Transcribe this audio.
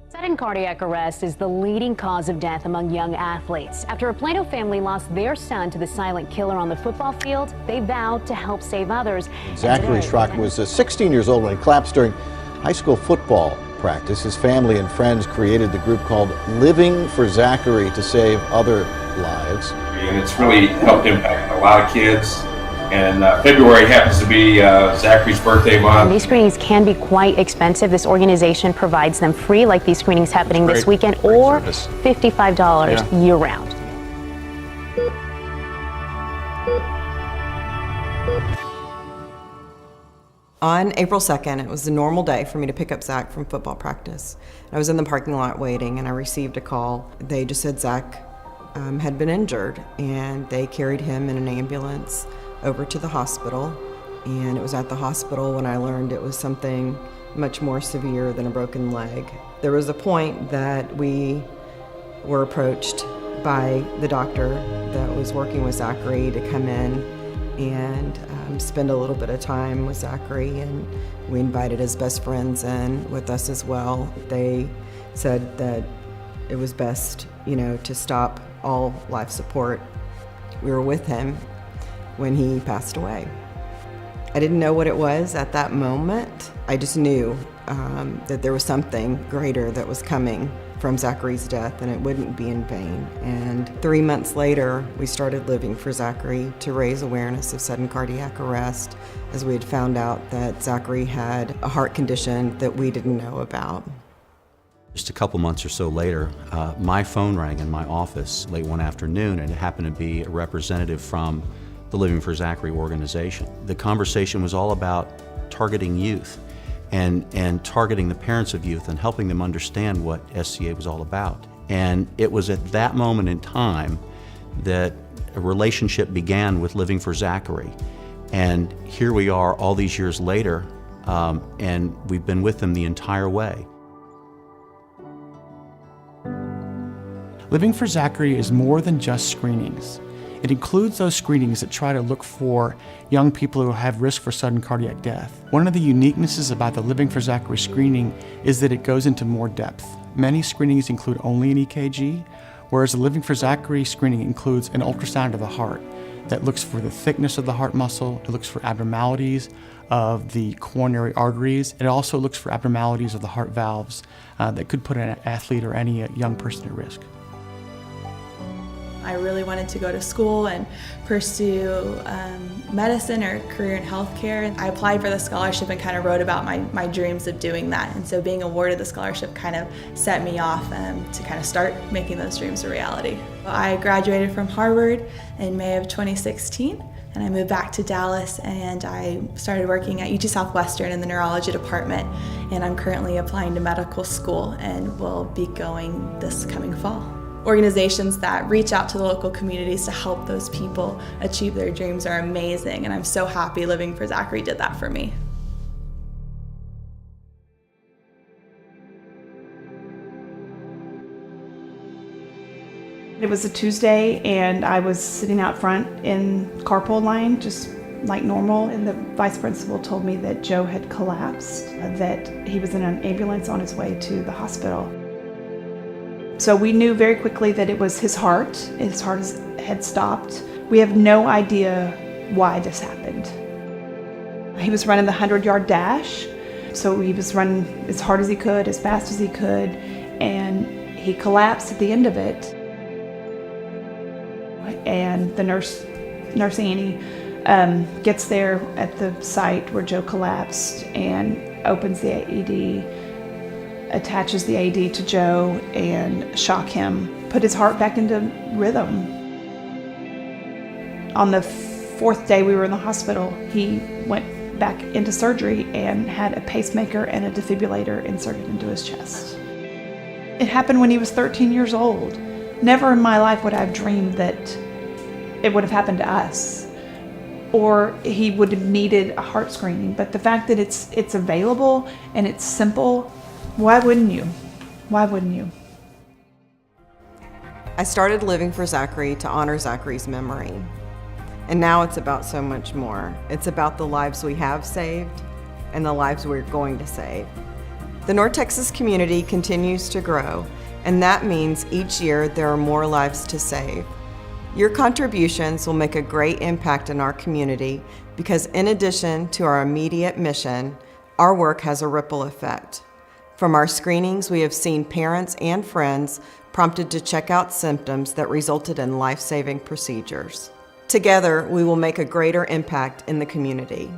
Sudden cardiac arrest is the leading cause of death among young athletes. After a Plano family lost their son to the silent killer on the football field, they vowed to help save others. Zachary Schrock was 16 years old when he collapsed during high school football practice. His family and friends created the group called Living for Zachary to save other lives. And it's really helped impact a lot of kids. And February happens to be Zachary's birthday month. And these screenings can be quite expensive. This organization provides them free, like these screenings happening this weekend, or $55 year-round. On April 2nd, it was a normal day for me to pick up Zach from football practice. I was in the parking lot waiting, and I received a call. They just said Zach had been injured, and they carried him in an ambulance over to the hospital. And it was at the hospital when I learned it was something much more severe than a broken leg. There was a point that we were approached by the doctor that was working with Zachary to come in and spend a little bit of time with Zachary, and we invited his best friends in with us as well. They said that it was best, to stop all life support. We were with him when he passed away. I didn't know what it was at that moment. I just knew that there was something greater that was coming from Zachary's death, and it wouldn't be in vain. And 3 months later, we started Living for Zachary to raise awareness of sudden cardiac arrest, as we had found out that Zachary had a heart condition that we didn't know about. Just a couple months or so later, my phone rang in my office late one afternoon, and it happened to be a representative from the Living for Zachary organization. The conversation was all about targeting youth and targeting the parents of youth and helping them understand what SCA was all about. And it was at that moment in time that a relationship began with Living for Zachary. And here we are all these years later, and we've been with them the entire way. Living for Zachary is more than just screenings. It includes those screenings that try to look for young people who have risk for sudden cardiac death. One of the uniquenesses about the Living for Zachary screening is that it goes into more depth. Many screenings include only an EKG, whereas the Living for Zachary screening includes an ultrasound of the heart that looks for the thickness of the heart muscle, it looks for abnormalities of the coronary arteries, it also looks for abnormalities of the heart valves that could put an athlete or any young person at risk. I really wanted to go to school and pursue medicine or career in healthcare. I applied for the scholarship and kind of wrote about my dreams of doing that. And so being awarded the scholarship kind of set me off to kind of start making those dreams a reality. I graduated from Harvard in May of 2016. And I moved back to Dallas, and I started working at UT Southwestern in the neurology department. And I'm currently applying to medical school and will be going this coming fall. Organizations that reach out to the local communities to help those people achieve their dreams are amazing, and I'm so happy Living for Zachary did that for me. It was a Tuesday, and I was sitting out front in carpool line, just like normal, and the vice principal told me that Joe had collapsed, that he was in an ambulance on his way to the hospital. So we knew very quickly that it was his heart. His heart had stopped. We have no idea why this happened. He was running the 100-yard dash, so he was running as hard as he could, as fast as he could, and he collapsed at the end of it. And the nurse Annie, gets there at the site where Joe collapsed and opens the AED, attaches the AED to Joe and shock him, put his heart back into rhythm. On the fourth day we were in the hospital, he went back into surgery and had a pacemaker and a defibrillator inserted into his chest. It happened when he was 13 years old. Never in my life would I have dreamed that it would have happened to us, or he would have needed a heart screening. But the fact that it's available and it's simple, why wouldn't you? Why wouldn't you? I started Living for Zachary to honor Zachary's memory. And now it's about so much more. It's about the lives we have saved and the lives we're going to save. The North Texas community continues to grow, and that means each year there are more lives to save. Your contributions will make a great impact in our community because in addition to our immediate mission, our work has a ripple effect. From our screenings, we have seen parents and friends prompted to check out symptoms that resulted in life-saving procedures. Together, we will make a greater impact in the community.